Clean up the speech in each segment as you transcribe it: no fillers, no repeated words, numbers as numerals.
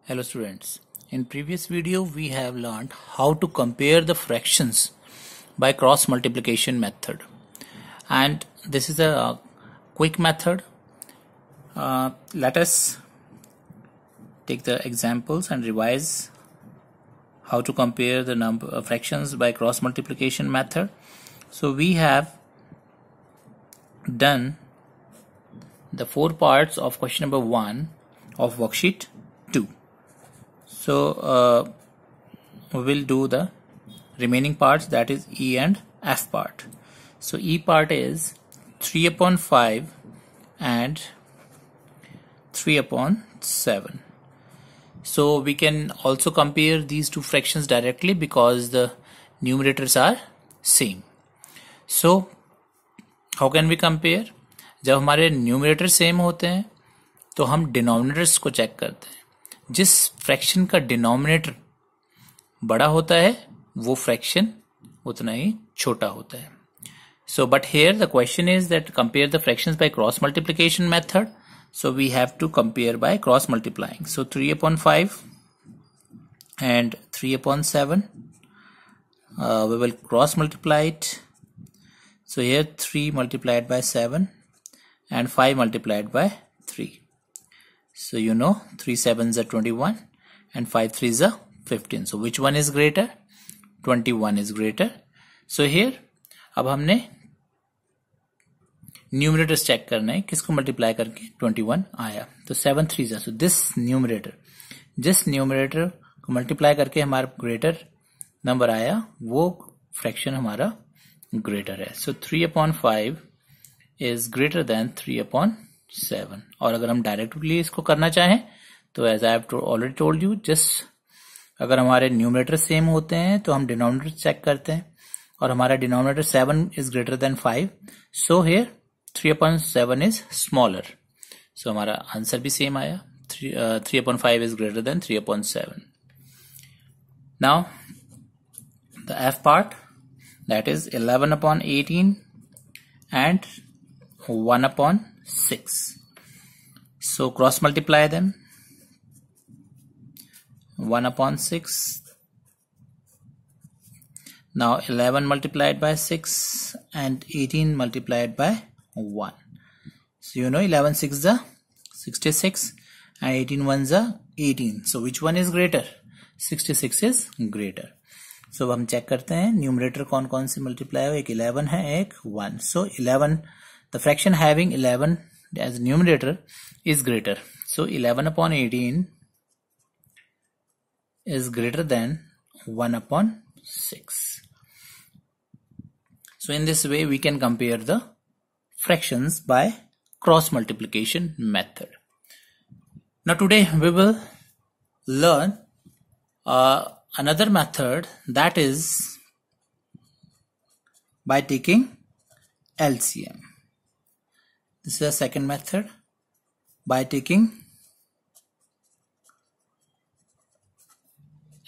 Hello students. In previous video we have learned how to compare the fractions by cross multiplication method, and this is a quick method. Let us take the examples and revise how to compare the number of fractions by cross multiplication method. So we have done the 4 parts of question number 1 of worksheet 2. So we will do the remaining parts, that is E and F part. So E part is 3 upon 5 and 3 upon 7. So we can also compare these two fractions directly because the numerators are same. So how can we compare? जब हमारे numerator same होते हैं तो हम denominators को check करते हैं. जिस फ्रैक्शन का डिनोमिनेटर बड़ा होता है वो फ्रैक्शन उतना ही छोटा होता है. So but here the question is that compare the fractions by cross multiplication method. So we have to compare by cross multiplying. So 3 upon 5 and 3 upon 7, we will cross multiply it. So here 3 multiplied by 7 and 5 multiplied by 3. So you know 3 7s are 21 and 5 3s are 15. So which one is greater? 21 is greater. So here अब हमने numerators check करना है, किसको multiply करके 21 आया. तो 7 3s, so this numerator, जिस numerator को मल्टीप्लाई करके हमारा ग्रेटर नंबर आया वो फ्रैक्शन हमारा ग्रेटर है. सो 3 upon 5 is greater than 3 upon 7. और अगर हम डायरेक्टली इसको करना चाहें तो as I have already told you, just अगर हमारे न्यूमरेटर सेम होते हैं तो हम डिनोमिनेटर चेक करते हैं और हमारा denominator 7 is greater than 5. So here 3 upon 7 is smaller. सो हमारा आंसर भी सेम आया. 3 upon 5 is greater than 3 upon 7. Now the F part, that is 11 upon 18 and 1 upon 6. So cross multiply them. 1 upon 6. Now 11 multiplied by 6 and 18 multiplied by 1. So you know 11 6s are 66 and 18 1s are 18. So which one is greater? 66 is greater. So अब हम check करते हैं numerator कौन कौन से multiply हो. एक 11 है, एक 1. So 11, the fraction having 11 as numerator is greater. So 11 upon 18 is greater than 1 upon 6. So in this way we can compare the fractions by cross multiplication method. Now today we will learn another method, that is by taking LCM. This is the second method, by taking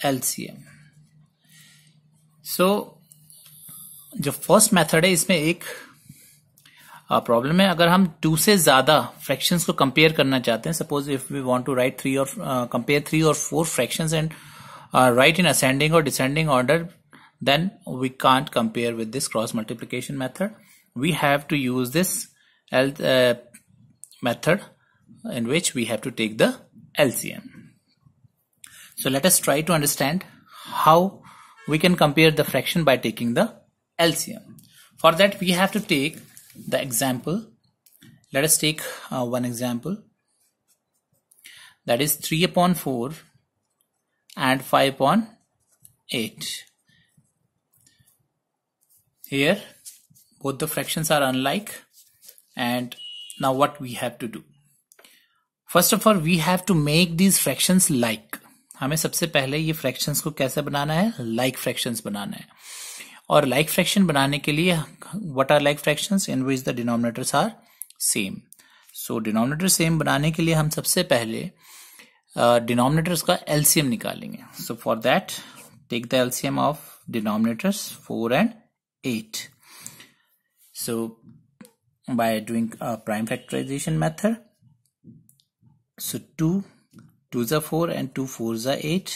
LCM. So जो first method है इसमें एक problem है. अगर हम 2 से ज्यादा fractions को कंपेयर करना चाहते हैं, suppose if we want to write 3 और compare 3 or 4 fractions and write in ascending or descending order, then we can't compare with this cross multiplication method. We have to use this method in which we have to take the LCM. So let us try to understand how we can compare the fraction by taking the LCM. For that we have to take the example. Let us take one example, that is 3 upon 4 and 5 upon 8. Here both the fractions are unlike, and now what we have to do? First of all we have to make these fractions like. हमें सबसे पहले ये fractions को कैसे बनाना है? Like fractions बनाना है. और like fraction बनाने के लिए what are like fractions? In which the denominators are same. So denominator same बनाने के लिए हम सबसे पहले denominators का LCM निकालेंगे. So for that take the LCM of denominators 4 and 8. So by doing a prime factorization method, so 2 2s are 4 and 2 4s are 8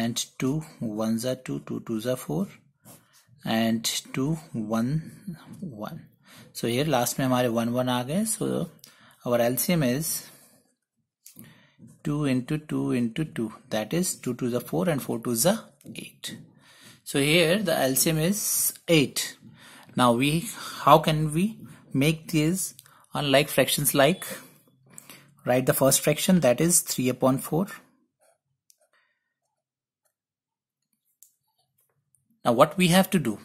and 2 1s are 2, 2 2s are 4 and 2 1 1. So here last में हमारे 1 1 आ गए. So our LCM is 2 into 2 into 2, that is 2 2s are 4 and 4 2s are 8. So here the LCM is 8. Now how can we make these unlike fractions like? Write the first fraction, that is 3 upon 4. Now what we have to do,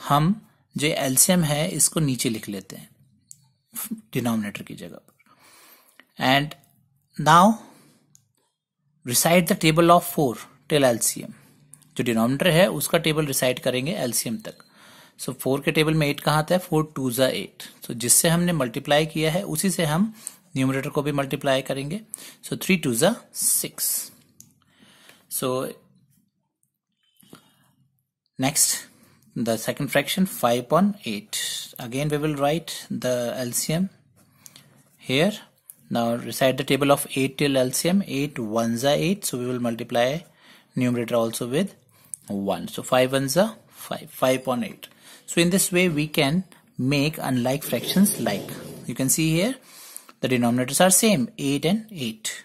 हम जो LCM है इसको नीचे लिख लेते हैं denominator की जगह पर. And now recite the table of 4 till LCM. जो डिनोमिनेटर है उसका टेबल रिसाइट करेंगे LCM तक. सो 4 के टेबल में 8 कहाँ आता है? 4 2s are 8. सो जिससे हमने मल्टीप्लाई किया है उसी से हम न्यूमरेटर को भी मल्टीप्लाई करेंगे. सो 3 2s are 6. So next, the second fraction 5 upon 8. Again we will write the LCM here. Now recite the table of 8 till LCM. 8 1s are 8, so we will multiply numerator also with 1. So 5 1s are 5. 5 upon 8. So in this way we can make unlike fractions like. You can see here the denominators are same, 8 and 8.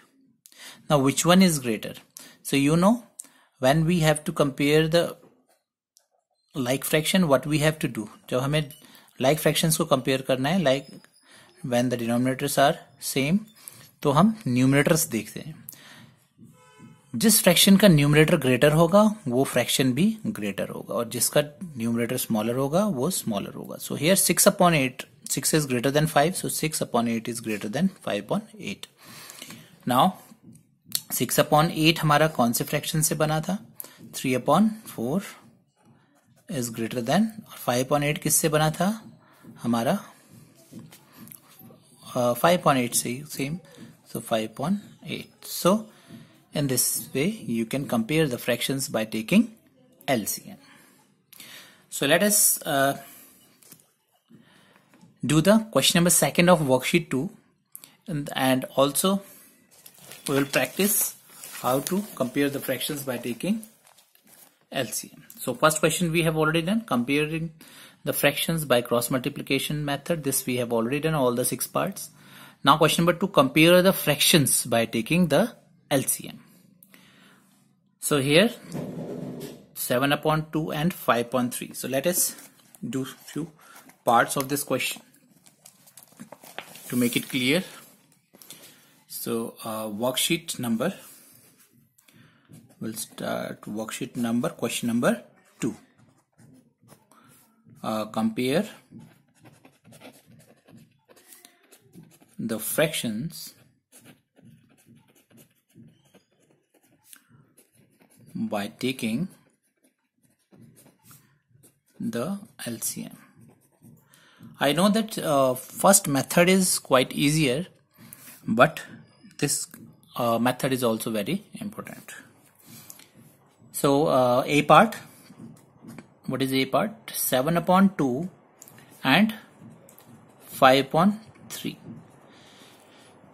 Now which one is greater? So you know, when we have to compare the like fraction, what we have to do, जब हमें like fractions को compare करना है, like when the denominators are same, तो हम numerators देखते हैं. जिस फ्रैक्शन का न्यूमरेटर ग्रेटर होगा वो फ्रैक्शन भी ग्रेटर होगा और जिसका न्यूमरेटर स्मॉलर होगा वो स्मॉलर होगा. So here 6 upon 8, 6 is greater than 5, so 6 upon 8 is greater than 5 upon 8. Now 6 upon 8 हमारा कौन से फ्रैक्शन से बना था? 3 upon 4 is greater than, 5 upon 8 किससे बना था? हमारा 5 upon 8 से same, so 5 upon 8. So in this way you can compare the fractions by taking LCM. So let us do the question number 2 of worksheet 2, and also we will practice how to compare the fractions by taking LCM. So first question we have already done, comparing the fractions by cross multiplication method. This we have already done all the 6 parts. Now question number 2, compare the fractions by taking the LCM. So here 7 upon 2 and 5 upon 3. So let us do few parts of this question to make it clear. So worksheet number, we'll start worksheet number, question number 2. Compare the fractions by taking the LCM. I know that first method is quite easier, but this method is also very important. So A part, what is A part? 7 upon 2 and 5 upon 3.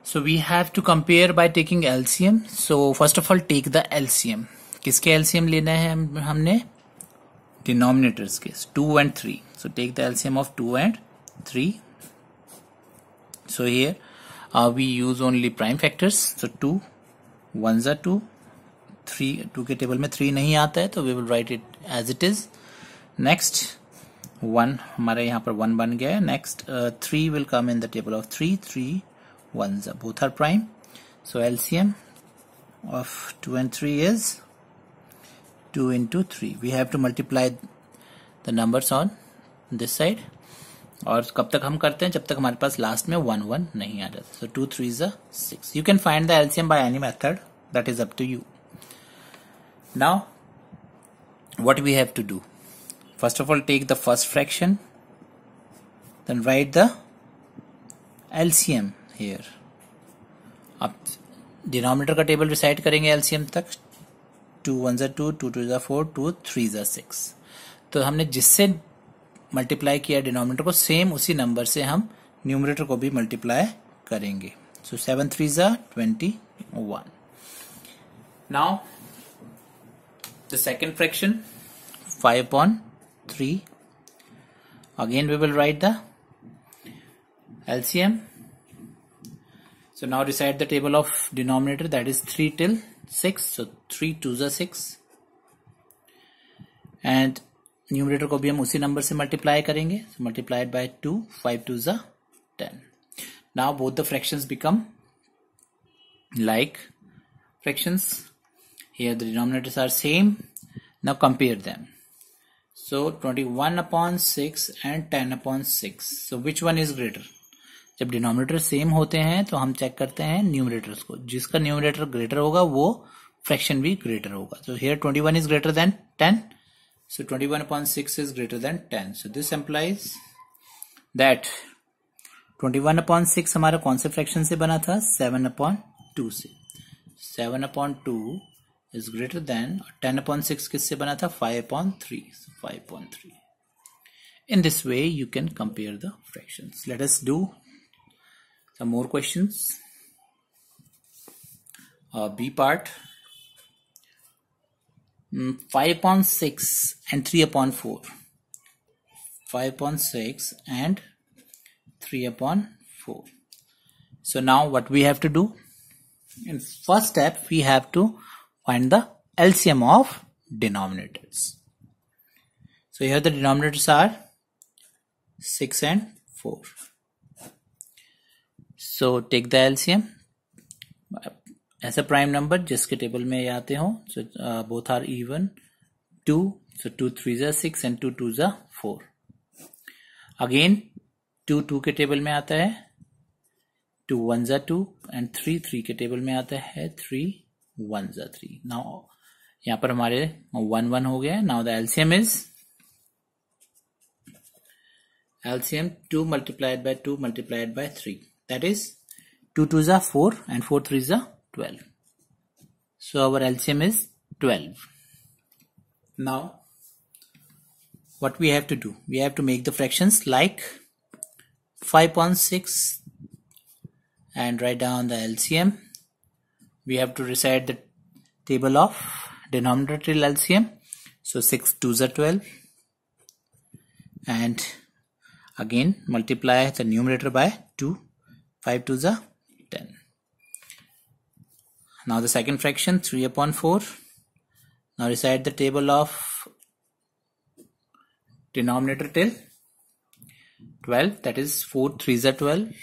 So we have to compare by taking LCM. So first of all take the LCM. किसके LCM लेना है हमने? Denominators के, 2 and 3. So take the LCM of 2 and 3. So here we use only prime factors. So 2 1s are 2, 3 2 के table में 3 नहीं आता है, तो we will write it as it is. Next 1 हमारे यहाँ पर 1 बन गया है. Next 3 will come in the table of 3. 3 1s are, both are prime. So LCM of 2 and 3 is 2 into 3. We have to multiply the numbers on this side. और कब तक हम करते हैं? जब तक हमारे पास लास्ट में 1 1 नहीं आ जाता. So 2 3s are 6. You can find the LCM by any method, that is up to you. Now what we have to do? First of all take the first fraction, then write the LCM here. अब denominator का table recite करेंगे LCM तक. 2 1s are 2, 2 2s are 4, 2 3s are 6. तो हमने जिससे multiply किया denominator को, same उसी नंबर से हम न्यूमरेटर को भी मल्टीप्लाई करेंगे. सो 7 3s are 21. Now the second fraction, 5 upon 3. Again we will write the LCM. So now recite the table of denominator, that is 3 till 6. So 3 2s are 6 and numerator को भी हम उसी number से multiply करेंगे. So multiplied by 2, 5 2s are 10. Now both the fractions become like fractions. Here the denominators are same. Now compare them. So 21 upon 6 and 10 upon 6. So which one is greater? जब denominator same होते हैं तो हम check करते हैं numerators को. जिसका numerator greater होगा वो फ्रैक्शन भी ग्रेटर होगा. So here 21 is greater than 10. So 21 upon 6 is greater than 10. So this implies that 21 upon 6 हमारा कौन से फ्रैक्शन से बना था? 7 upon 2 से. 7 upon 2 is greater than 10 upon 6 किससे बना था? 5 upon 3. So 5 upon 3. In this way you can compare the fractions. Let us do some more questions. B part. 5 upon 6 and 3 upon 4. 5 upon 6 and 3 upon 4. So now what we have to do? In first step we have to find the LCM of denominators. So here the denominators are 6 and 4. So take the LCM. ऐसा prime number जिसके table में ये आते हो. So both are even. 2. So 2 3s are 6 and 2 2s are 4. Again 2 2 के table में आता है. 2 1s are 2 and 3 3 के टेबल में आता है. 3 1s are 3. Now यहाँ पर हमारे 1 1 हो गया. Now the LCM is LCM 2 multiplied by 2 multiplied by 3. That is 2 2s are 4 and 4 3s are 12. So our LCM is 12. Now what we have to do? We have to make the fractions like 5 upon 6 and write down the LCM. We have to recite the table of denominator till LCM. So 6 2s are 12 and again multiply the numerator by 2. 5 2s are 10. Now the second fraction, 3 upon 4. Now recite the table of denominator till 12. That is 4 3s are 12.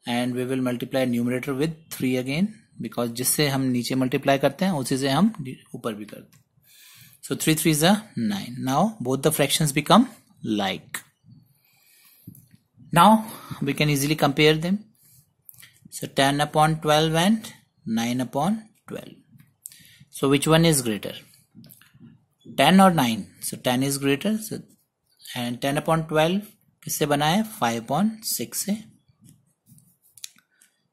And we will multiply numerator with 3 again. Because जिससे हम नीचे multiply करते हैं उसी से हम ऊपर भी करते हैं. So 3 3s are 9. Now both the fractions become like. Now we can easily compare them. So 10 upon 12 and 9 upon 12. So which one is greater? 10 or 9? So 10 is greater. So and 10 upon 12 किससे बना है? 5 upon 6 से.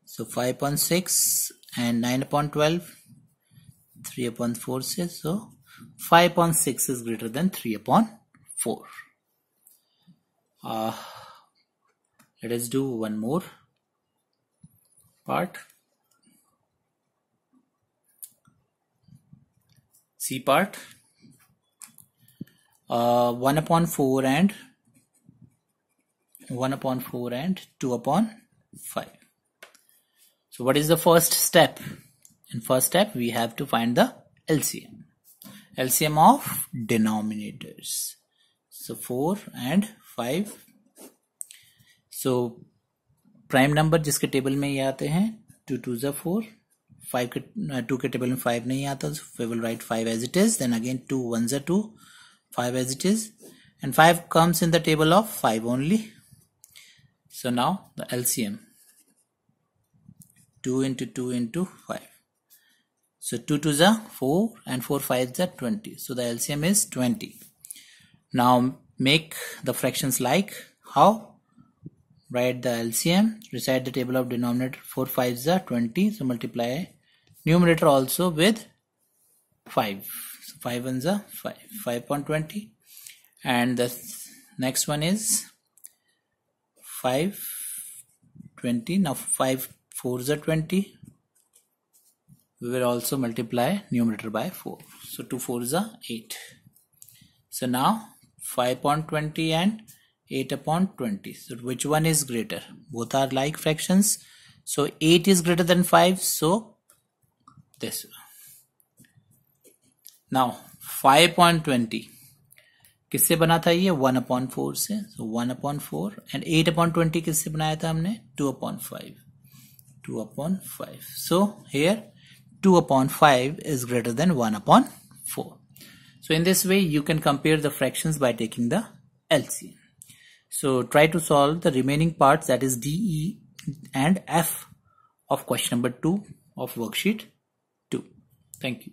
So 5 upon 6 and 9 upon 12, 3 upon 4 से. So 5 upon 6 is greater than 3 upon 4. Let us do one more part. C part. 1 upon 4 and 1 upon 4 and 2 upon 5. So what is the first step? In first step we have to find the LCM. LCM of denominators. So 4 and 5. So prime number जिसके table में ये आते हैं 2 2s are 4. 5 के 2 के table में 5 नहीं आता. So we will write 5 as it is. Then again 2 1s are 2. 5 as it is. And 5 comes in the table of 5 only. So now the LCM. 2 into 2 into 5. So 2 2s are 4 and 4 5s are 20. So the LCM is 20. Now make the fractions like how? Write the LCM, recite the table of denominator. 4 5s are 20. So multiply numerator also with 5. So 5 1s are 5. 5 upon 20. And the next one is 5 20. Now 5 4s are 20. we will also multiply numerator by 4. So 2 4s are 8. So now 5 upon 20 and 8 upon 20. So which one is greater? Both are like fractions. So 8 is greater than 5. So this. Now 5 upon 20. किससे बना था ये? 1 upon 4 से. So 1 upon 4 and 8 upon 20 किससे बनाया था हमने? 2 upon 5. 2 upon 5. So here 2 upon 5 is greater than 1 upon 4. So in this way you can compare the fractions by taking the LCM. So try to solve the remaining parts, that is D, E and F of question number 2 of worksheet 2. Thank you.